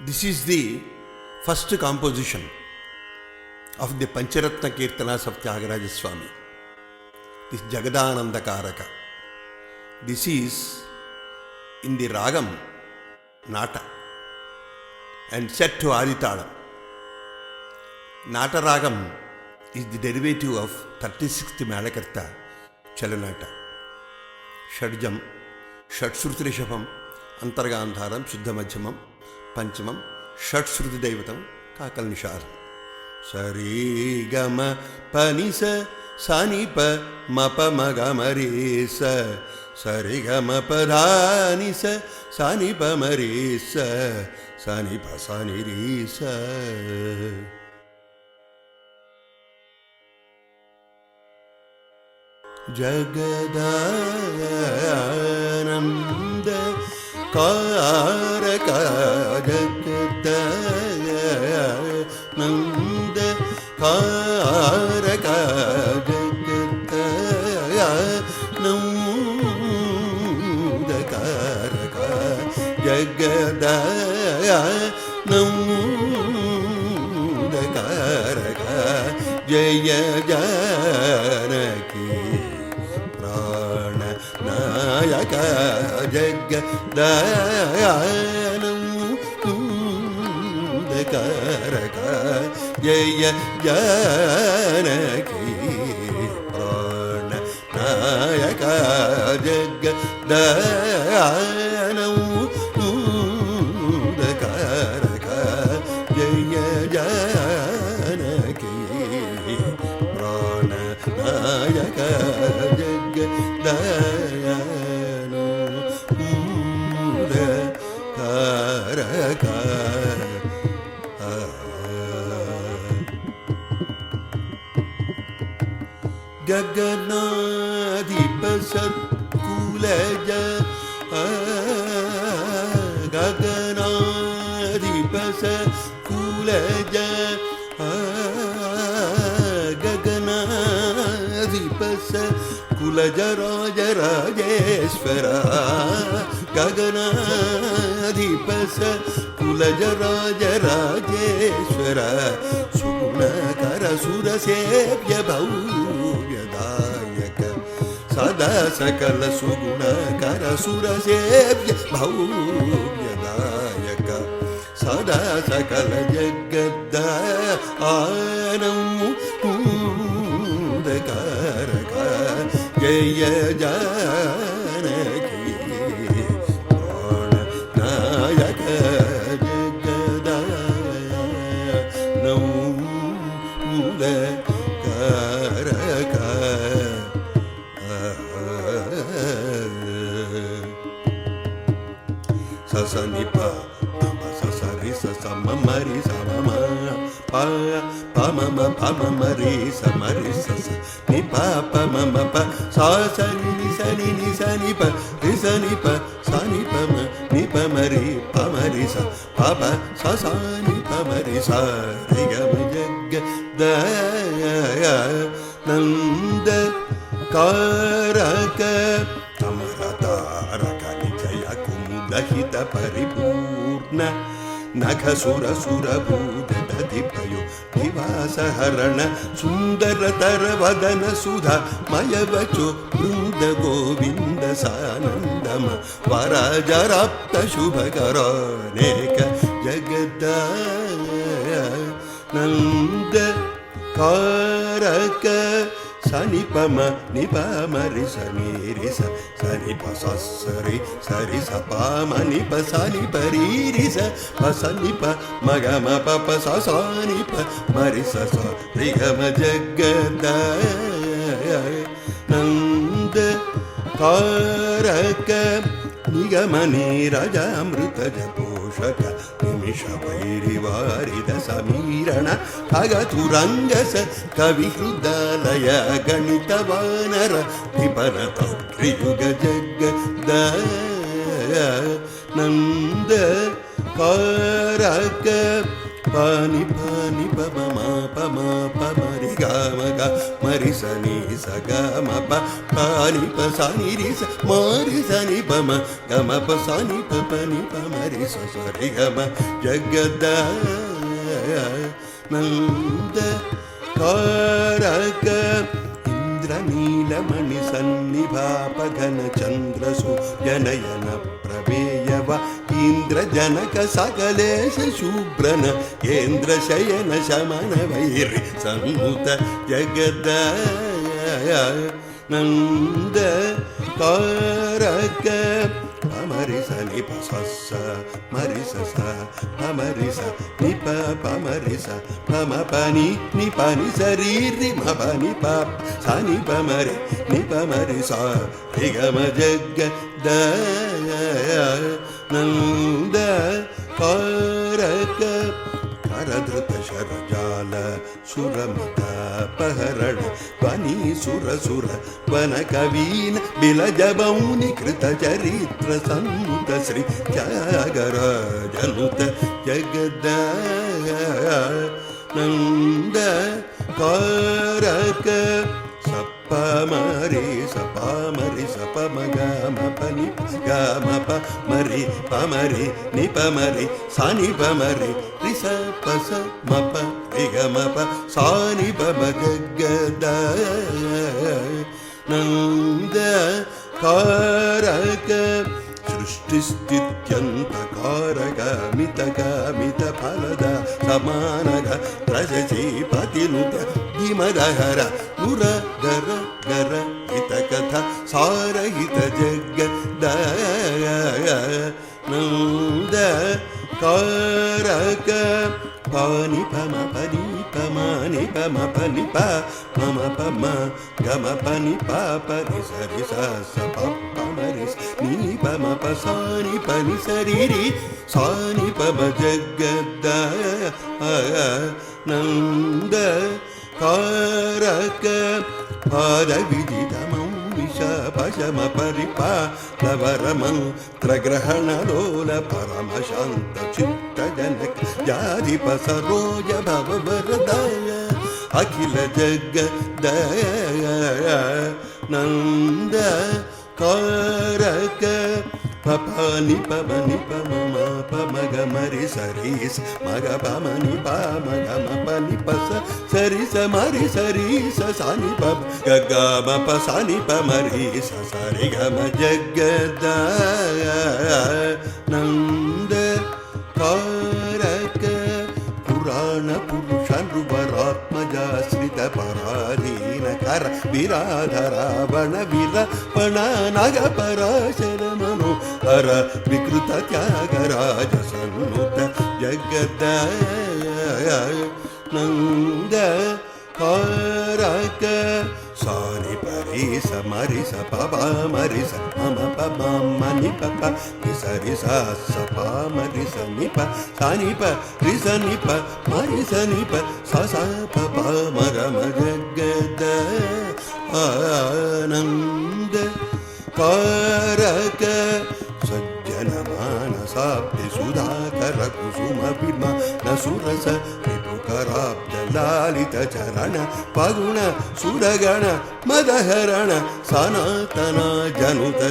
This is the first composition of the Pancharatna Kirtanas of Tyagaraja Swami. This Jagadananda Karaka. This is in the Ragam Nata and set to Aditalam. Nata Ragam is the derivative of 36th Malakarta Chalanata. Shadjam, Shadshruti Rishabham, Antargandharam, Shuddhamajhamam, Panchamam, Shadshruti Devatam, Kakal Nisharam. Sari Gama Panisa Sanipa Mapa Magamarisa Sari Gama Padhanisa Sanipa Marisa Sanipa Sanirisa. Jagadananda Karaka Jagadananda Karaka Jagadananda Karaka Jagadananda Karaka Jaya Janaki Nayaka Jagadayanam Karaka Jaya Janaki Prana Nayaka Jagadayanam Karaka Jaya Janaki Prana Nayaka Gaganadipa Satkulaja Gaganadipa Satkulaja Gaganadipa Satkulaja Raja Rajeswara Gaganadipa Satkulaja Raja Rajeswara Sugunakara Surasevya Bhavyadayaka Sada Sakala Sugunakara Surasevya Bhavyadayaka Sada Sakala Jagadayanam Karaka Jaya Janaki Prana Nayaka Jagadayanam Karaka Sasanipa Sasari Sasamamari Samama Pamama Pamamari Samari Sasa Nipa Pamama Sasani Nisani Nisanipa Nisanipa Sanipama Nipa Mari Pamarisa Papa Sasani Pamarisa Rigama Jagadaya Nanda Karaka Tamarata Rakani Jaya Kumudahita Paripurna Naghasura Sura Buddha Dipayo Divasa Harana Sundara Taravadana Sudha Mayavacho Brunda Govinda Sanandama Varajarapta Shubhakara Neka Jagadaya Nanda Karaka Sanipama Nipamarisa Nirisa Sanipa Sassari Sarisa Pama Nipa Saniparirisa Pasanipa Magama Papa Sasanipa Marisa Rigama Jagadaya Nanda Karaka Nigamani Raja Amrita Japoshaka Nimisha Vairi Varida Samirana Kagaturangasa Kavihrudalaya Ganita Vanara Viparata Kriyuga Jagadaya Nanda Karaka Pani Pani Pama Pama Pamari ಗ ಮ ಗ ಮರಿ ಸ ನಿ ಸ ಗ ಮ ಪ ಪ ನಿ ಪ ಸ ನಿ ರಿ ಸ ಮರಿ ಸ ನಿ ಪ ಮ ಗ ಮ ಪ ಸ ನಿ ಪ ಪ ನಿ ಪ ಮರಿ ಸ ಸ ರಿ ಗ ಮ ಜಗದಾನಂದ ಕಾರಕ ಇಂದ್ರನೀಲಮಣಿ ಸನ್ನಿಭಾಪ ಘನ ಚಂದ್ರಸು ಜನಯನ ಪ್ರಮೇಯವ ಇಂದ್ರ ಜನಕ ಸಕಲೇಶ ಶೂಬ್ರನ ಕೇಂದ್ರ ಶಯನ ಶಮನ ವೈರಿ ಸನ್ನುತ ಜಗದಾನಂದ ಕಾರಕ ಪಮರಿ ಸ ನಿ ಪ ಸ ಸ ಮರಿ ಸ ಸ ಪಮರಿ ಸ ನಿ ಪ ಪಮರಿ ಸ ಪಮ ಪ ನಿ ಪ ನಿ ಸ ರಿ ರಿ ಮ ಪ ನಿ ಪ ಸ ನಿ ಪ ಮರಿ ನಿ ಪ ಮರಿ ಸ ರಿ ಗ ಮ ಜಗದಾನಂದ ಕಾರಕ ಕರಧೃತ ಶರಜಾಲ ಸುರಮತ ಪಹರಣ ಧ್ವನಿ ಸುರ ಸುರ ವನ ಕವೀನ ಬಿಲಜ ಮೌನಿ ಕೃತ ಚರಿತ್ರ ಸಂತ ಶ್ರೀ ತ್ಯಾಗರಾಜನುತ ಜಗದಾನಂದ ಕಾರಕ ಸಪ್ಪ ಮರಿ ಸಪ ಮರಿ ಸಪ ಮ ಗ ಮ ಪ ನಿ ಗ ಮ ಪ ಮರಿ ಪ ಮರಿ ನಿ ಪ ಮರಿ ಸ ನಿ ಪ ಮರಿ ರಿ ಸ ಪ ಸ ಮ ಪ ರಿ ಗ ಮ ಪ ಸ ನಿ ಪ ಮ ಜಗದಾನಂದ ಕಾರಕ ಸೃಷ್ಟಿಸ್ಥಿತ್ಯಂತ ಕಾರಕ ಮಿತ ಮಿತ ಫಲದ ಸಮಾನಗ ಪ್ರಜಸಿ ಪತಿನುತ ಧಿಮದಹರ ನುರ ಗರ ಗರ ಹಿತ ಕಥ ಸಾರಹಿತ ಜಗದಾನಂದ ಕಾರಕ ಪಾನಿ ಪಮ ಪನಿ ಪಮಾನಿ ಪಮ ಪನಿ ಪ ಮಮ ಪಮ ಗಮ ಪನಿ ಪಾಪ ರಿ ಸ ರಿ ಸ ಸ ಪ ಮರಿ ನೀ ಪಮ ಪ ಸಾನಿ ಪನಿ ಸರಿ ರಿ ಸಾನಿ ಪಮ ಜಗದಾನಂದ ಕಾರಕ ಪಾದ ವಿದಿತ ಮೌವಿಷ ಪಶಮ ಪರಿಪ ನವರ ಮಂತ್ರಗ್ರಹಣ ಲೋಲ ಪರಮ ಶಾಂತ ಚಿತ್ತ ಜನಕ ಜಾಧಿಪ ಸರೋಜ ಭವ ವರದಾಯ ಅಖಿಲ ಜಗದಾನಂದ ಕಾರಕ ಪಪ ನಿ ಪಮ ನಿ ಪಮ ಮ ಪ ಮ ಗ ಮರಿ ಸರಿ ಸ ಮ ಗ ಪ ಮ ನಿ ಪ ಮ ಗ ಮ ಪ ನಿ ಪ ಸ ಸರಿ ಸ ಮರಿ ಸರಿ ಸ ಸ ನಿ ಪ ಗ ಗ ಮ ಪ ಸ ನಿ ಪ ಮರಿ ಸ ಸ ರಿ ಗ ಮ ಜಗದಾನಂದ ಕಾರಕ ಪುರಾಣ ಪುರುಷ ನೃವರಾತ್ಮಜಾಶ್ರಿತ ಪರಾಧೀನ ಕರ ವಿರಾಧರ ಬಣ ವಿರಪಣ ನಗ ಪರಾಶರ ಮನೋ ಹರ ವಿಕೃತ ತ್ಯಾಗರಾಜ ಸನ್ನುತ ಜಗದಾನಂದ ಕಾರಕ ಸಾರಿ ಪರಿ ಸ ಮರಿ ಸ ಪ ಪ ಮರಿ ಸ ಮಮ ಪ ಮ ನಿ ಪ ಪ ನಿ ಸ ರಿ ಸ ಸ ಪ ಮರಿ ಸ ನಿ ಪ ಸ ನಿ ಪ ರಿ ಸ ನಿ ಪ ಮರಿ ಸ ನಿ ಪ ಸ ಸ ಪ ಪ ಮ ಗ ಮ ಜಗದಾನಂದ ಕಾರಕ ಸಜ್ಜನ ಮಾನಸಾಬ್ಧಿ ಸುಧಾಕರ ಕುಸುಮ ವಿಮಾನ ಸುರಸ ರಿಪುಕರಾಬ್ಧ ಲಾಲಿತ ಚರಣ ಪಗುಣ ಸುರಗಣ ಮದಹರಣ ಸನಾತನ ಜನುತ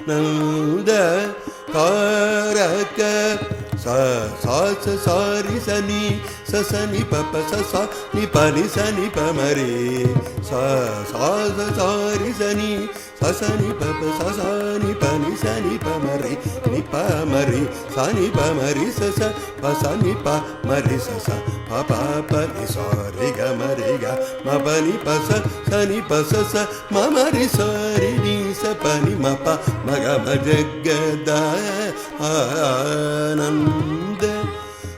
ಜಗದಾನಂದ ಕಾರಕ ಸ ಸ ಸಾರಿ ಸ ನಿ ಸ ಸ ನಿ ಪ ಪ ಸ ಸ ನಿ ಪ ನಿ ಸ ನಿ ಪ ಮರಿ ಸ ಸಾರಿ ಸ ನಿ ಸ ಸ ನಿ ಪ ಪ ಸ ಸ ನಿ ಪ ನಿ ಸ ನಿ ಪ ಮರಿ ನಿ ಪ ಮರಿ ಸ ನಿ ಪ ಮರಿ ಸ ಸ ಪ ಸ ನಿ ಪ ಮರಿ ಸ ಸ ಪ ಪ ಪ ನಿ ಸ ರಿ ಗ ಮ ರಿ ಗ ಮ ಪ ನಿ ಪ ಸ ಸ ನಿ ಪ ಸ ಸ ಮ ಮರಿ ಸ ರಿ ನಿ ಸ ಪ ನಿ ಮ ಪ ಮ ಗ ಮ ಜಗದಾನಂದ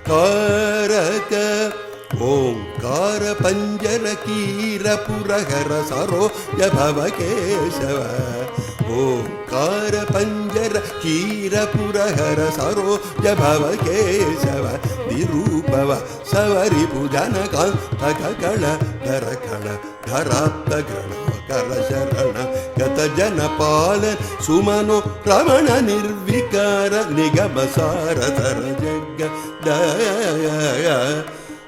ಕಾರಕ ಓಂಕಾರ ಪಂಜರ ಕೀರ ಪುರಹರ ಸರೋಜ ಭವ ಕೇಶವ ಓಂಕಾರ ಪಂಜರ ಕೀರ ಪುರಹರ ಸರೋಜ ಭವ ಕೇಶವ ನಿರೂಪವ ಸವರಿ ಭುಜನ ಕಾಂತ ಕಳ ಧರ ಕಳ ಧರಾಪ್ತ ಗಣ ಕರ ಶರಣ ಗತ ಜನಪಾಲ ಸುಮನೋ ರಮಣ ನಿರ್ವಿಕಾರ ನಿಗಮ ಸಾರ ಧರ ಜಗ್ಗ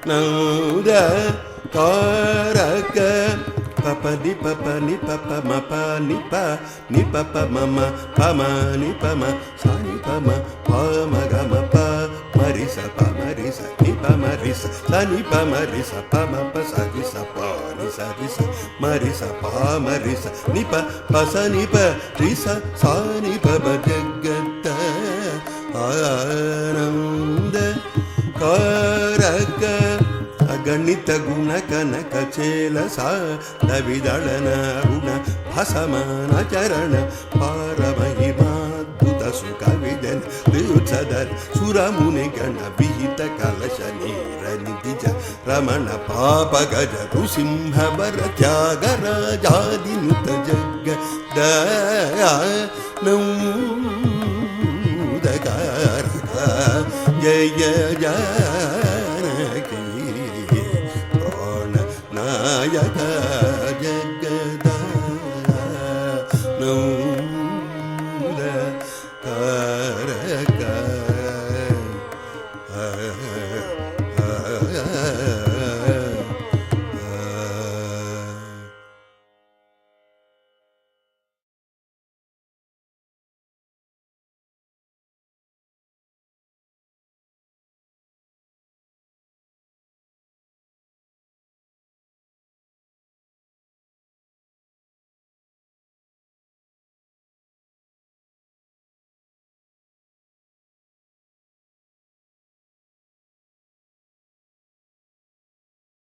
ನಂದ ಕಾರಕ ಪಪ ನಿ ಪಪ ನಿ ಪಪ ಮಪ ನಿ ಪ ನಿ ಪಪ ಮಮ ಪಮ ನಿ ಪಮ ಸ ನಿ ಪಮ ಪ ಮ ಗ ಮ ಪ ಮರಿ ಸ ಪ ಮರಿ ಸ ನಿ ಪ ಮರಿ ಸ ಸ ನಿ ಪ ಮರಿ ಸ ಪ ಮ ಪ ಸ ರಿ ಸ ಪ ನಿ ಸ ರಿ ಸ ಮರಿ ಸ ಪ ಮರಿ ಸ ನಿ ಪ ಪ ಸ ನಿ ಪ ರಿ ಸ ಸ ನಿ ಪ ಮ ಜಗತ್ತ ಆನಂದ ಕಾರಕ ಅಗಣಿತ ಗುಣ ಕನಕ ಚೇಲ ಸಾವಿದಳನ ಋಣ ಭಸಮಾನ ಚರಣ ಪಾರಮಹಿಮಾದ್ಭುತ ಸುಖ ವಿಜನ ದ್ಯುತ್ಸದರ ಸುರಮುನಿ ಗಣ ವಿಹಿತ ಕಲಶ ನೀರ ನಿಧಿಜ ರಮಣ ಪಾಪ ಗಜ ಋಸಿಂಹ ಬರ ತ್ಯಾಗರಾಜಾದಿನುತ ಜಗ್ಗ ನೌದಗಾರ ಜಯ ಜಯ